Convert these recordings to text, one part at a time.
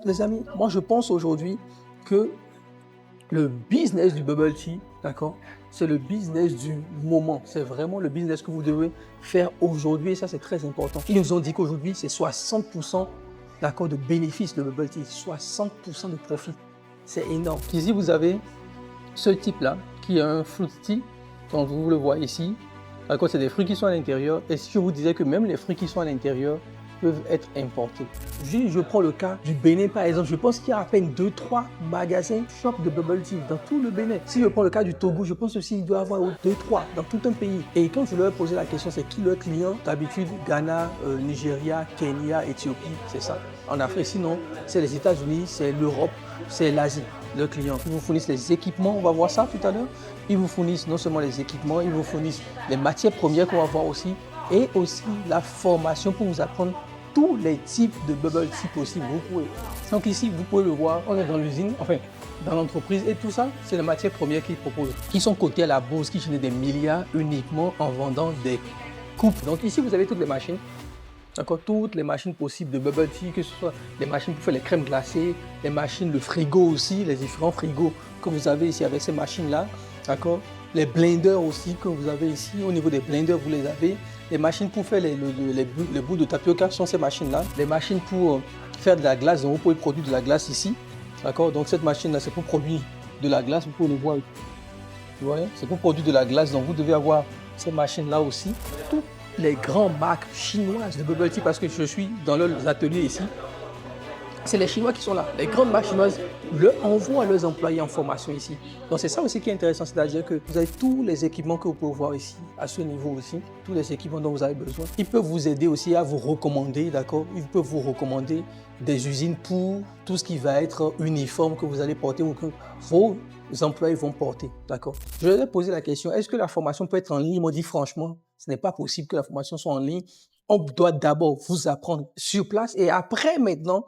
Les amis, moi je pense aujourd'hui que le business du bubble tea, d'accord, c'est le business du moment. C'est vraiment le business que vous devez faire aujourd'hui et ça c'est très important. Ils nous ont dit qu'aujourd'hui c'est 60% d'accord, de bénéfices de bubble tea, 60% de profit. C'est énorme. Ici vous avez ce type-là qui est un fruit tea, donc vous le voyez ici. D'accord, c'est des fruits qui sont à l'intérieur et si je vous disais que même les fruits qui sont à l'intérieur peuvent être importés. Je prends le cas du Bénin par exemple, je pense qu'il y a à peine 2-3 magasins shop de bubble tea dans tout le Bénin. Si je prends le cas du Togo, je pense aussi qu'il doit y avoir 2-3 dans tout un pays. Et quand je leur ai posé la question, c'est qui leurs clients? D'habitude, Ghana, Nigeria, Kenya, Éthiopie, c'est ça. En Afrique, sinon, c'est les États-Unis, c'est l'Europe, c'est l'Asie. Leurs clients. Ils vous fournissent les équipements, on va voir ça tout à l'heure. Ils vous fournissent non seulement les équipements, ils vous fournissent les matières premières qu'on va voir aussi et aussi la formation pour vous apprendre tous les types de bubble tea possibles. Donc ici, vous pouvez le voir, on est dans l'usine, enfin dans l'entreprise et tout ça, c'est les matières premières qu'ils proposent, qui sont cotées à la bourse, qui génèrent des milliards uniquement en vendant des coupes. Donc ici, vous avez toutes les machines. D'accord, toutes les machines possibles de bubble tea, que ce soit les machines pour faire les crèmes glacées, les machines, le frigo aussi, les différents frigos que vous avez ici avec ces machines-là. D'accord, les blenders aussi que vous avez ici. Au niveau des blenders, vous les avez. Les machines pour faire les bouts de tapioca sont ces machines-là. Les machines pour faire de la glace, donc vous pouvez produire de la glace ici. D'accord, donc cette machine-là, c'est pour produire de la glace. Vous pouvez le voir. Vous voyez, c'est pour produire de la glace, donc vous devez avoir ces machines-là aussi. Toutes les grandes marques chinoises de bubble tea, parce que je suis dans leurs ateliers ici, c'est les Chinois qui sont là. Les grandes marques chinoises envoient leurs employés en formation ici. Donc c'est ça aussi qui est intéressant, c'est-à-dire que vous avez tous les équipements que vous pouvez voir ici, à ce niveau aussi, tous les équipements dont vous avez besoin. Ils peuvent vous aider aussi à vous recommander, d'accord? Ils peuvent vous recommander des usines pour tout ce qui va être uniforme que vous allez porter ou que vos employés vont porter, d'accord? Je leur ai posé la question, est-ce que la formation peut être en ligne? Ils m'ont dit franchement, ce n'est pas possible que la formation soit en ligne. On doit d'abord vous apprendre sur place et après maintenant,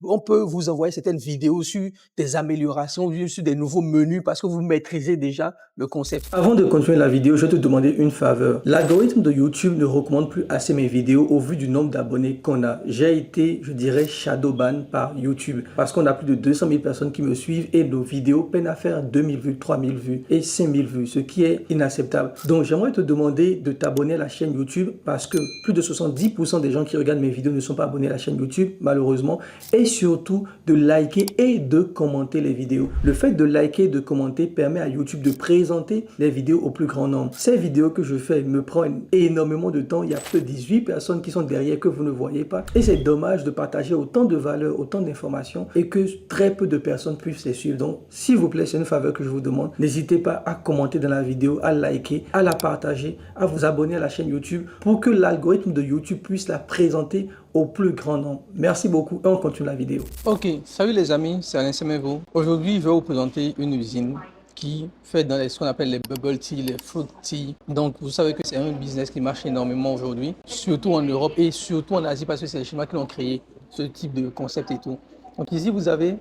on peut vous envoyer certaines vidéos sur des améliorations, sur des nouveaux menus parce que vous maîtrisez déjà le concept. Avant de continuer la vidéo, je vais te demander une faveur. L'algorithme de YouTube ne recommande plus assez mes vidéos au vu du nombre d'abonnés qu'on a. J'ai été, je dirais, shadowban par YouTube parce qu'on a plus de 200 000 personnes qui me suivent et nos vidéos peinent à faire 2000 vues, 3000 vues et 5000 vues, ce qui est inacceptable. Donc, j'aimerais te demander de t'abonner à la chaîne YouTube parce que plus de 70% des gens qui regardent mes vidéos ne sont pas abonnés à la chaîne YouTube, malheureusement, et surtout de liker et de commenter les vidéos. Le fait de liker et de commenter permet à YouTube de présenter les vidéos au plus grand nombre. Ces vidéos que je fais me prennent énormément de temps. Il y a plus de 18 personnes qui sont derrière que vous ne voyez pas. Et c'est dommage de partager autant de valeur, autant d'informations et que très peu de personnes puissent les suivre. Donc, s'il vous plaît, c'est une faveur que je vous demande. N'hésitez pas à commenter dans la vidéo, à liker, à la partager, à vous abonner à la chaîne YouTube pour que l'algorithme de YouTube puisse la présenter au plus grand nombre. Merci beaucoup et on continue la vidéo. Ok, salut les amis, c'est Alain Semevo. Aujourd'hui, je vais vous présenter une usine qui fait dans ce qu'on appelle les bubble tea, les fruit tea. Donc, vous savez que c'est un business qui marche énormément aujourd'hui, surtout en Europe et surtout en Asie parce que c'est les Chinois qui l'ont créé, ce type de concept et tout. Donc ici, vous avez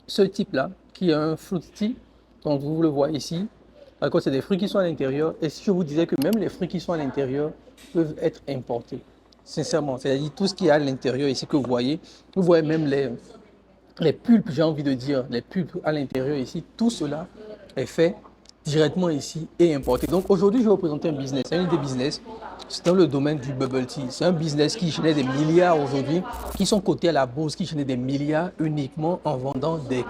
ce type-là qui est un fruit tea. Donc, vous le voyez ici. C'est des fruits qui sont à l'intérieur. Et si je vous disais que même les fruits qui sont à l'intérieur peuvent être importés. Sincèrement, c'est-à-dire tout ce qui est à l'intérieur ici que vous voyez même les pulpes, j'ai envie de dire, les pulpes à l'intérieur ici, tout cela est fait directement ici et importé. Donc aujourd'hui, je vais vous présenter un business, un des business, c'est dans le domaine du bubble tea. C'est un business qui génère des milliards aujourd'hui, qui sont cotés à la bourse, qui génère des milliards uniquement en vendant des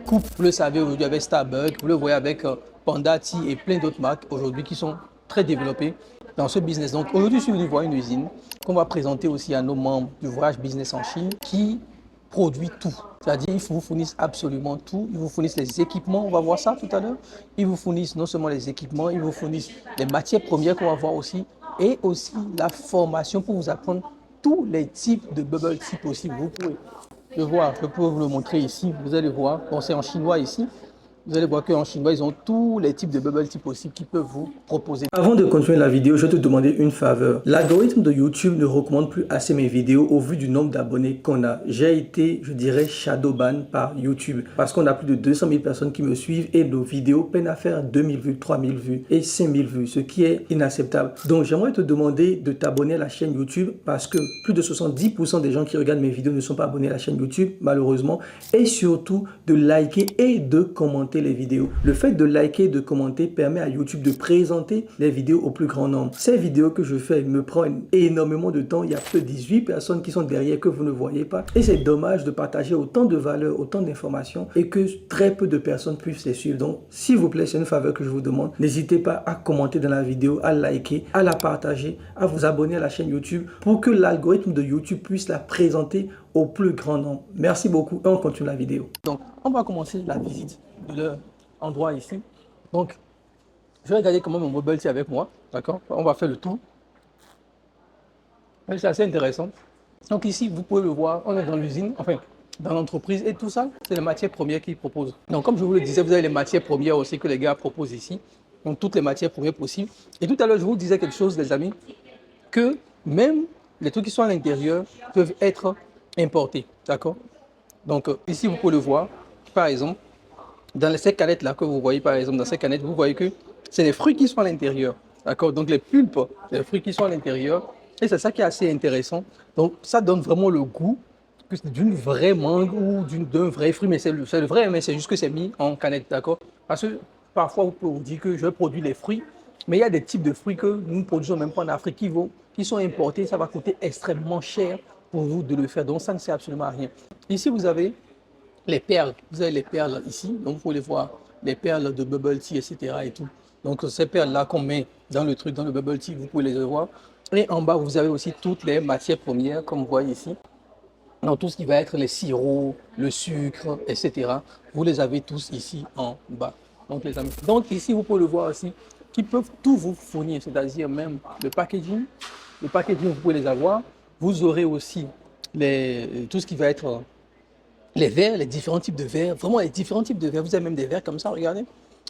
coupes. Vous le savez aujourd'hui avec Starbucks, vous le voyez avec Panda Tea et plein d'autres marques aujourd'hui qui sont très développées dans ce business. Donc aujourd'hui, je suis venu voir une usine qu'on va présenter aussi à nos membres du voyage business en Chine qui produit tout. C'est-à-dire ils vous fournissent absolument tout. Ils vous fournissent les équipements, on va voir ça tout à l'heure. Ils vous fournissent non seulement les équipements, ils vous fournissent les matières premières qu'on va voir aussi et aussi la formation pour vous apprendre tous les types de bubble tea possibles. Vous pouvez le voir, je peux vous le montrer ici, vous allez voir. Bon, c'est en chinois ici. Vous allez voir qu'en chinois, ils ont tous les types de bubble tea possibles qu'ils peuvent vous proposer. Avant de continuer la vidéo, je vais te demander une faveur. L'algorithme de YouTube ne recommande plus assez mes vidéos au vu du nombre d'abonnés qu'on a. J'ai été, je dirais, shadowban par YouTube parce qu'on a plus de 200 000 personnes qui me suivent et nos vidéos peinent à faire 2000 vues, 3000 vues et 5000 vues, ce qui est inacceptable. Donc, j'aimerais te demander de t'abonner à la chaîne YouTube parce que plus de 70% des gens qui regardent mes vidéos ne sont pas abonnés à la chaîne YouTube, malheureusement, et surtout de liker et de commenter les vidéos. Le fait de liker et de commenter permet à YouTube de présenter les vidéos au plus grand nombre. Ces vidéos que je fais me prennent énormément de temps. Il y a que 18 personnes qui sont derrière que vous ne voyez pas. Et c'est dommage de partager autant de valeurs, autant d'informations et que très peu de personnes puissent les suivre. Donc, s'il vous plaît, c'est une faveur que je vous demande. N'hésitez pas à commenter dans la vidéo, à liker, à la partager, à vous abonner à la chaîne YouTube pour que l'algorithme de YouTube puisse la présenter au plus grand nombre. Merci beaucoup et on continue la vidéo. Donc, on va commencer la visite de l'endroit ici. Donc, je vais regarder comment mon bubble tea avec moi. D'accord? On va faire le tour. C'est assez intéressant. Donc ici, vous pouvez le voir, on est dans l'usine, enfin, dans l'entreprise et tout ça, c'est les matières premières qu'ils proposent. Donc, comme je vous le disais, vous avez les matières premières aussi que les gars proposent ici. Donc, toutes les matières premières possibles. Et tout à l'heure, je vous disais quelque chose, les amis, que même les trucs qui sont à l'intérieur peuvent être importés. D'accord? Donc, ici, vous pouvez le voir, par exemple, dans ces canettes-là que vous voyez, par exemple, dans ces canettes, vous voyez que c'est les fruits qui sont à l'intérieur. D'accord? Donc, les pulpes, c'est les fruits qui sont à l'intérieur. Et c'est ça qui est assez intéressant. Donc, ça donne vraiment le goût d'une vraie mangue ou d'un vrai fruit. Mais c'est le vrai, mais c'est juste que c'est mis en canette. D'accord? Parce que parfois, vous pouvez vous dire que je produis les fruits. Mais il y a des types de fruits que nous ne produisons même pas en Afrique qui sont importés. Ça va coûter extrêmement cher pour vous de le faire. Donc, ça ne sert absolument à rien. Ici, vous avez les perles. Vous avez les perles ici. Donc, vous pouvez les voir. Les perles de bubble tea, etc. et tout. Donc, ces perles-là qu'on met dans le truc, dans le bubble tea, vous pouvez les voir. Et en bas, vous avez aussi toutes les matières premières, comme vous voyez ici. Donc, tout ce qui va être les sirops, le sucre, etc. Vous les avez tous ici en bas. Donc, les amis. Donc, ici, vous pouvez le voir aussi, qui peuvent tout vous fournir, c'est-à-dire même le packaging. Le packaging, vous pouvez les avoir. Vous aurez aussi tout ce qui va être les verres, les différents types de verres. Vraiment, les différents types de verres. Vous avez même des verres comme ça, regardez.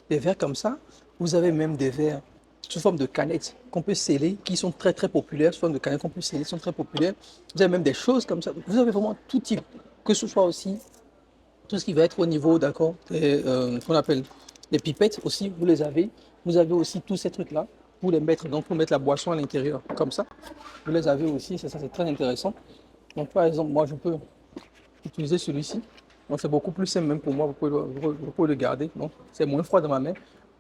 Des verres comme ça. Vous avez même des verres sous forme de canettes qu'on peut sceller, qui sont très très populaires, sous forme de canettes qu'on peut sceller, sont très populaires. Vous avez même des choses comme ça. Vous avez vraiment tout type, que ce soit aussi tout ce qui va être au niveau, d'accord, qu'on appelle les pipettes aussi, vous les avez. Vous avez aussi tous ces trucs-là pour les mettre, donc pour mettre la boisson à l'intérieur, comme ça. Vous les avez aussi, c'est ça, c'est très intéressant. Donc par exemple, moi je peux utiliser celui-ci. Donc c'est beaucoup plus simple même pour moi, vous pouvez le garder. Donc c'est moins froid dans ma main.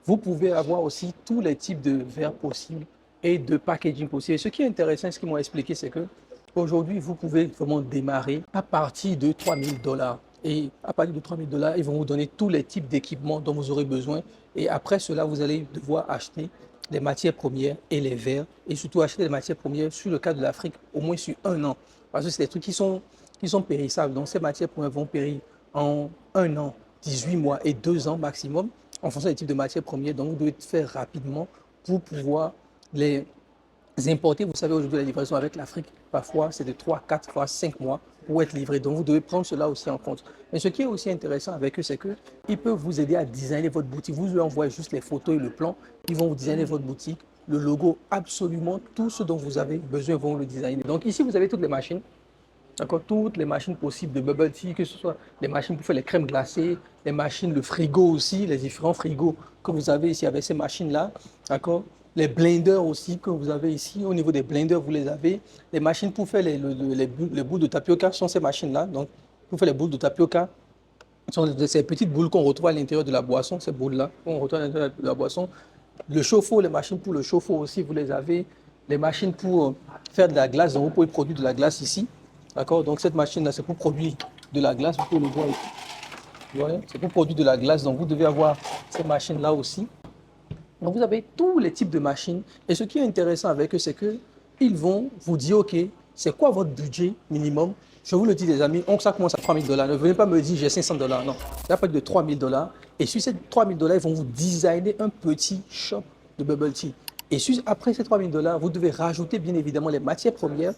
Vous pouvez avoir aussi tous les types de verres possibles et de packaging possible. Et ce qui est intéressant, ce qu'ils m'ont expliqué, c'est que aujourd'hui, vous pouvez vraiment démarrer à partir de 3000 $. Et à partir de 3000 $, ils vont vous donner tous les types d'équipements dont vous aurez besoin. Et après cela, vous allez devoir acheter les matières premières et les verres. Et surtout acheter les matières premières sur le cas de l'Afrique, au moins sur 1 an. Parce que c'est des trucs qui sont périssables. Donc ces matières premières vont périr en 1 an, 18 mois et 2 ans maximum, en fonction des types de matières premières. Donc, vous devez faire rapidement pour pouvoir les importer. Vous savez, aujourd'hui, la livraison avec l'Afrique, parfois, c'est de 3, 4 fois 5 mois pour être livré. Donc, vous devez prendre cela aussi en compte. Mais ce qui est aussi intéressant avec eux, c'est qu'ils peuvent vous aider à designer votre boutique. Vous leur envoyez juste les photos et le plan. Ils vont vous designer votre boutique, le logo, absolument tout ce dont vous avez besoin, ils vont le designer. Donc, ici, vous avez toutes les machines. D'accord, toutes les machines possibles de bubble tea, que ce soit les machines pour faire les crèmes glacées, les machines, le frigo aussi, les différents frigos que vous avez ici avec ces machines-là. D'accord, les blenders aussi que vous avez ici. Au niveau des blenders, vous les avez. Les machines pour faire les boules de tapioca sont ces machines-là. Donc, pour faire les boules de tapioca, ce sont ces petites boules qu'on retrouve à l'intérieur de la boisson, ces boules-là, qu'on retrouve à l'intérieur de la boisson. Le chauffe-eau, les machines pour le chauffe-eau aussi, vous les avez. Les machines pour faire de la glace, donc vous pouvez produire de la glace ici. D'accord, donc cette machine-là, c'est pour produire de la glace, vous pouvez le voir ici. C'est pour produire de la glace, donc vous devez avoir ces machines-là aussi. Donc vous avez tous les types de machines. Et ce qui est intéressant avec eux, c'est qu'ils vont vous dire, OK, c'est quoi votre budget minimum? Je vous le dis, les amis, ça commence à 3000 $. Ne venez pas me dire, j'ai 500 $. Non, il y a pas de 3000 $. Et sur ces 3000 $, ils vont vous designer un petit shop de bubble tea. Et après ces 3000 $, vous devez rajouter bien évidemment les matières premières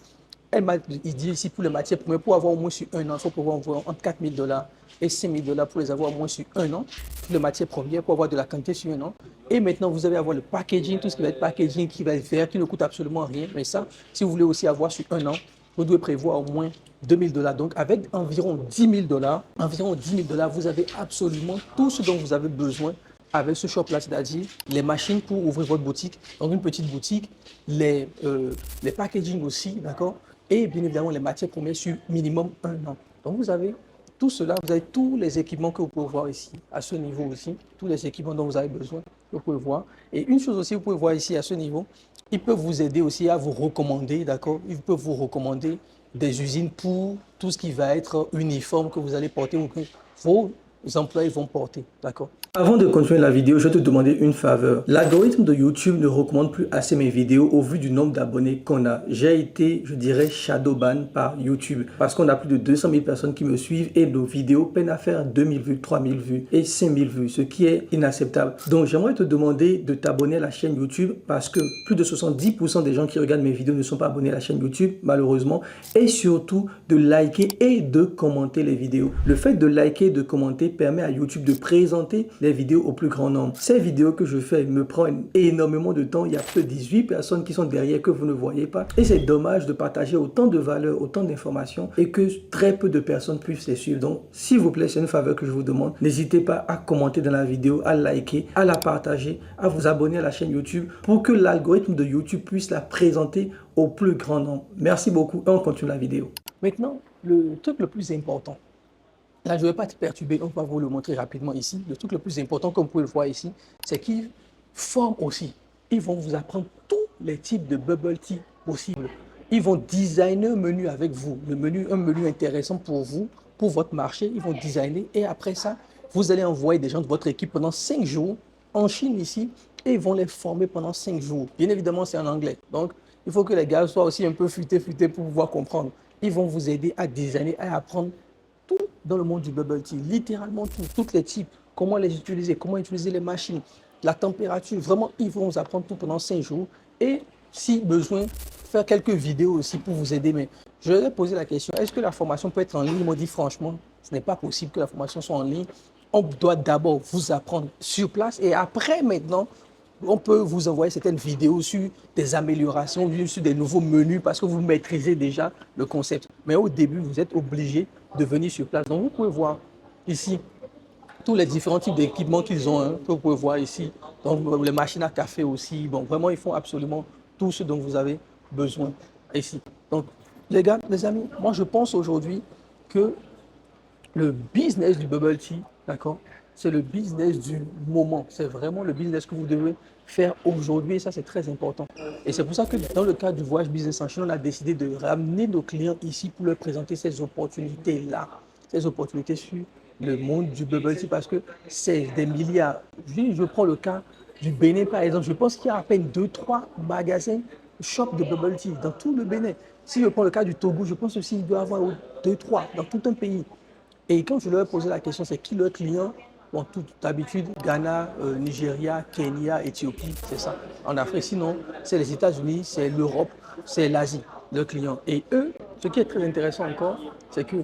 Il dit ici pour les matières premières, pour avoir au moins sur un an, il faut pouvoir avoir entre 4 000 $ et 5 000 $ pour les avoir au moins sur un an. Pour les matières premières, pour avoir de la quantité sur un an. Et maintenant, vous allez avoir le packaging, tout ce qui va être packaging, qui va être vert, qui ne coûte absolument rien. Mais ça, si vous voulez aussi avoir sur un an, vous devez prévoir au moins 2 000 $. Donc, avec environ 10 000 $, vous avez absolument tout ce dont vous avez besoin avec ce shop-là, c'est-à-dire les machines pour ouvrir votre boutique, donc une petite boutique, les packaging aussi, d'accord? Et bien évidemment, les matières premières sur minimum un an. Donc, vous avez tout cela, vous avez tous les équipements que vous pouvez voir ici, à ce niveau aussi, tous les équipements dont vous avez besoin, vous pouvez voir. Et une chose aussi, vous pouvez voir ici à ce niveau, ils peuvent vous aider aussi à vous recommander, d'accord? Ils peuvent vous recommander des usines pour tout ce qui va être uniforme que vous allez porter ou que vos employés vont porter, d'accord? Avant de continuer la vidéo, je vais te demander une faveur. L'algorithme de YouTube ne recommande plus assez mes vidéos au vu du nombre d'abonnés qu'on a. J'ai été, je dirais, shadowban par YouTube parce qu'on a plus de 200 000 personnes qui me suivent et nos vidéos peinent à faire 2 000 vues, 3 000 vues et 5 000 vues, ce qui est inacceptable. Donc, j'aimerais te demander de t'abonner à la chaîne YouTube parce que plus de 70% des gens qui regardent mes vidéos ne sont pas abonnés à la chaîne YouTube, malheureusement, et surtout de liker et de commenter les vidéos. Le fait de liker et de commenter permet à YouTube de présenter les vidéos au plus grand nombre. Ces vidéos que je fais me prennent énormément de temps. Il y a que 18 personnes qui sont derrière que vous ne voyez pas. Et c'est dommage de partager autant de valeur, autant d'informations et que très peu de personnes puissent les suivre. Donc, s'il vous plaît, c'est une faveur que je vous demande. N'hésitez pas à commenter dans la vidéo, à liker, à la partager, à vous abonner à la chaîne YouTube pour que l'algorithme de YouTube puisse la présenter au plus grand nombre. Merci beaucoup et on continue la vidéo. Maintenant, le truc le plus important. Là, je ne vais pas te perturber, on va vous le montrer rapidement ici. Le truc le plus important, comme vous pouvez le voir ici, c'est qu'ils forment aussi. Ils vont vous apprendre tous les types de bubble tea possibles. Ils vont designer un menu avec vous, un menu intéressant pour vous, pour votre marché. Ils vont designer et après ça, vous allez envoyer des gens de votre équipe pendant 5 jours en Chine ici et ils vont les former pendant 5 jours. Bien évidemment, c'est en anglais. Donc, il faut que les gars soient aussi un peu futés pour pouvoir comprendre. Ils vont vous aider à designer, à apprendre tout dans le monde du bubble tea, littéralement tout, tous les types, comment les utiliser, comment utiliser les machines, la température, vraiment, ils vont vous apprendre tout pendant 5 jours et si besoin, faire quelques vidéos aussi pour vous aider. Mais je vais poser la question, est-ce que la formation peut être en ligne? Moi, je dis franchement, ce n'est pas possible que la formation soit en ligne. On doit d'abord vous apprendre sur place et après, maintenant, on peut vous envoyer certaines vidéos sur des améliorations, sur des nouveaux menus parce que vous maîtrisez déjà le concept. Mais au début, vous êtes obligé de venir sur place. Donc, vous pouvez voir ici tous les différents types d'équipements qu'ils ont, hein, que vous pouvez voir ici. Donc, les machines à café aussi. Bon, vraiment, ils font absolument tout ce dont vous avez besoin ici. Donc, les gars, les amis, moi, je pense aujourd'hui que le business du bubble tea, d'accord, c'est le business du moment. C'est vraiment le business que vous devez faire aujourd'hui et ça, c'est très important. Et c'est pour ça que dans le cadre du voyage business en Chine, on a décidé de ramener nos clients ici pour leur présenter ces opportunités-là, ces opportunités sur le monde du bubble tea parce que c'est des milliards. Je prends le cas du Bénin, par exemple. Je pense qu'il y a à peine 2-3 magasins, shops de bubble tea dans tout le Bénin. Si je prends le cas du Togo, je pense aussi qu'il doit y avoir 2-3 dans tout un pays. Et quand je leur ai posé la question, c'est qui leur client? Bon, toute d'habitude, Ghana, Nigeria, Kenya, Éthiopie, c'est ça. En Afrique, sinon, c'est les États-Unis, c'est l'Europe, c'est l'Asie, leurs clients. Et eux, ce qui est très intéressant encore, c'est que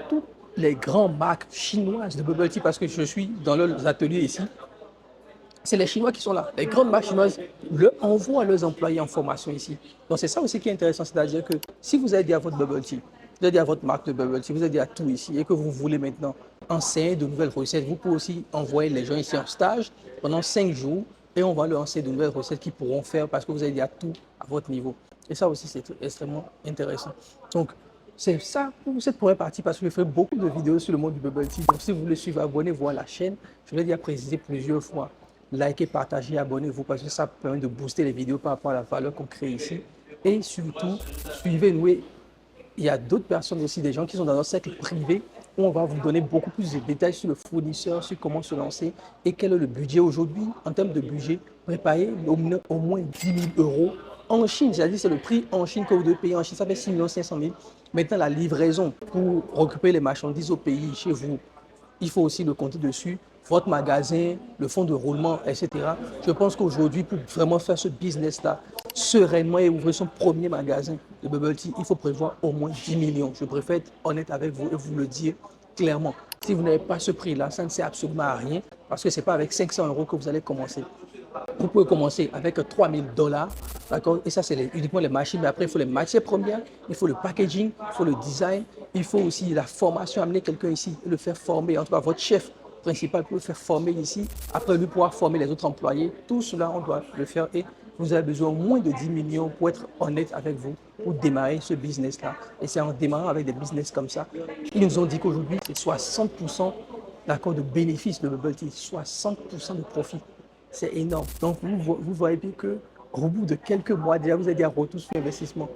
toutes les grandes marques chinoises de bubble tea, parce que je suis dans leurs ateliers ici, c'est les Chinois qui sont là. Les grandes marques chinoises leur envoient leurs employés en formation ici. Donc, c'est ça aussi qui est intéressant, c'est-à-dire que si vous aidez à votre bubble tea, vous aidez à votre marque de bubble tea, vous aidez à tout ici et que vous voulez maintenant enseigner de nouvelles recettes, vous pouvez aussi envoyer les gens ici en stage pendant 5 jours et on va leur enseigner de nouvelles recettes qu'ils pourront faire parce que vous aidez à tout à votre niveau. Et ça aussi, c'est extrêmement intéressant. Donc, c'est ça pour cette première partie parce que je fais beaucoup de vidéos sur le monde du bubble tea. Donc, si vous voulez suivre, abonnez-vous à la chaîne. Je l'ai déjà précisé plusieurs fois. Likez, partagez, abonnez-vous parce que ça permet de booster les vidéos par rapport à la valeur qu'on crée ici. Et surtout, suivez-nous. Il y a d'autres personnes aussi, des gens qui sont dans notre cercle privé où on va vous donner beaucoup plus de détails sur le fournisseur, sur comment se lancer et quel est le budget aujourd'hui. En termes de budget, préparez au moins 10 000 euros en Chine. C'est-à-dire c'est le prix en Chine que vous devez payer en Chine. Ça fait 6 500 000. Maintenant, la livraison pour récupérer les marchandises au pays, chez vous, il faut aussi le compter dessus. votre magasin, le fonds de roulement, etc. Je pense qu'aujourd'hui, pour vraiment faire ce business-là sereinement et ouvrir son premier magasin de bubble tea, il faut prévoir au moins 10 millions. Je préfère être honnête avec vous et vous le dire clairement. Si vous n'avez pas ce prix-là, ça ne sert absolument à rien parce que ce n'est pas avec 500 euros que vous allez commencer. Vous pouvez commencer avec 3 000 $, d'accord? Et ça, c'est uniquement les machines. Mais après, il faut les matières premières, il faut le packaging, il faut le design, il faut aussi la formation, amener quelqu'un ici et le faire former. En tout cas, votre chef principal peut le faire former ici. Après, lui pouvoir former les autres employés. Tout cela, on doit le faire. Et vous avez besoin au moins de 10 millions pour être honnête avec vous, pour démarrer ce business-là. Et c'est en démarrant avec des business comme ça. Ils nous ont dit qu'aujourd'hui, c'est 60% d'accord, de bénéfices de bubble tea, 60% de profit. C'est énorme. Donc, vous voyez bien qu'au bout de quelques mois, déjà, vous avez un retour sur investissement.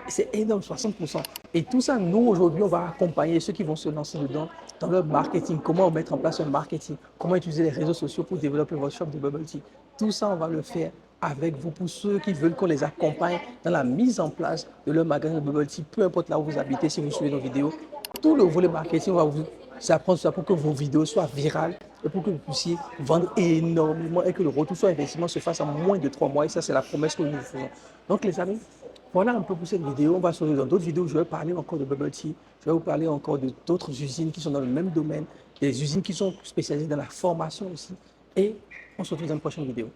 C'est énorme, 60%. Et tout ça, nous, aujourd'hui, on va accompagner ceux qui vont se lancer dedans dans leur marketing. Comment mettre en place un marketing? Comment utiliser les réseaux sociaux pour développer votre shop de bubble tea? Tout ça, on va le faire avec vous pour ceux qui veulent qu'on les accompagne dans la mise en place de leur magasin de bubble tea, peu importe là où vous habitez, si vous suivez nos vidéos. Tout le volet marketing, on va vous apprendre ça pour que vos vidéos soient virales et pour que vous puissiez vendre énormément et que le retour sur investissement se fasse en moins de 3 mois. Et ça, c'est la promesse que nous vous faisons. Donc, les amis, voilà un peu pour cette vidéo. On va se retrouver dans d'autres vidéos. Je vais parler encore de bubble tea. Je vais vous parler encore de d'autres usines qui sont dans le même domaine, des usines qui sont spécialisées dans la formation aussi. Et on se retrouve dans une prochaine vidéo.